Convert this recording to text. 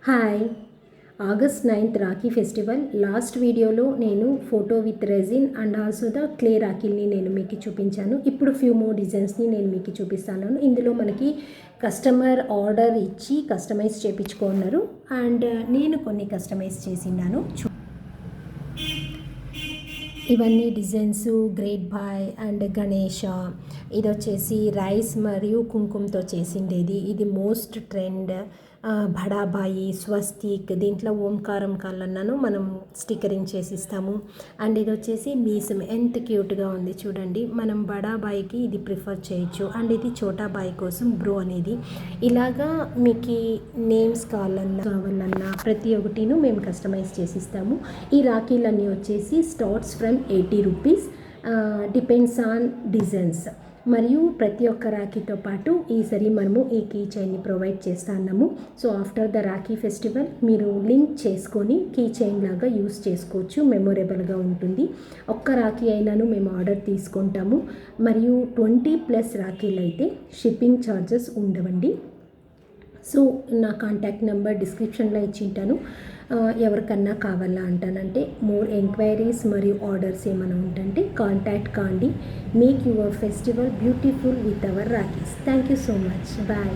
Hi. August 9th Rakhi festival. Last వీడియోలో నేను photo with resin and also the clay రాఖీల్ని నేను మీకు చూపించాను. ఇప్పుడు ఫ్యూ మోర్ డిజైన్స్ని నేను మీకు చూపిస్తాను. ఇందులో మనకి కస్టమర్ ఆర్డర్ ఇచ్చి కస్టమైజ్ చేయించుకున్నారు అండ్ నేను కొన్ని కస్టమైజ్ చేసినాను. ఇవన్నీ డిజైన్స్ గ్రేట్ బాయ్ అండ్ గణేష. ఇది వచ్చేసి రైస్ మరియు కుంకుమతో చేసిండేది. ఇది మోస్ట్ ట్రెండ్. బడాబాయి, స్వస్తిక్, దీంట్లో ఓంకారం కాళ్ళన్నాను మనం స్టిక్కరింగ్ చేసిస్తాము. అండ్ ఇది వచ్చేసి మీసం, ఎంత క్యూట్గా ఉంది చూడండి. మనం బడాబాయికి ఇది ప్రిఫర్ చేయొచ్చు. అండ్ ఇది చోటాబాయి కోసం బ్రో అనేది. ఇలాగా మీకు నేమ్స్ కావాలన్నా ప్రతి ఒక్కటిను మేము కస్టమైజ్ చేసిస్తాము. ఈ రాఖీలన్నీ వచ్చేసి starts from 80 rupees, depends on designs. మరియు ప్రతి ఒక్క రాఖీతో పాటు ఈసారి మనము ఈ కీ చైన్ని ప్రొవైడ్ చేస్తున్నాము. So after the Rakhi festival మీరు లింక్ చేసుకొని కీ చైన్ లాగా యూస్ చేసుకోవచ్చు. మెమొరబుల్గా ఉంటుంది. ఒక్క రాఖీ అయినాను మేము ఆర్డర్ తీసుకుంటాము. మరియు 20+ రాఖీలు అయితే షిప్పింగ్ ఛార్జెస్ ఉండవండి. సో నా కాంటాక్ట్ నెంబర్ డిస్క్రిప్షన్లో ఇచ్చింటాను. ఎవరికన్నా కావాలా అంటానంటే మోర్ ఎంక్వైరీస్ మరియు ఆర్డర్స్ ఏమైనా ఉంటే కాంటాక్ట్ కాండి. Make your festival beautiful with our rakhis. Thank you so much. Bye.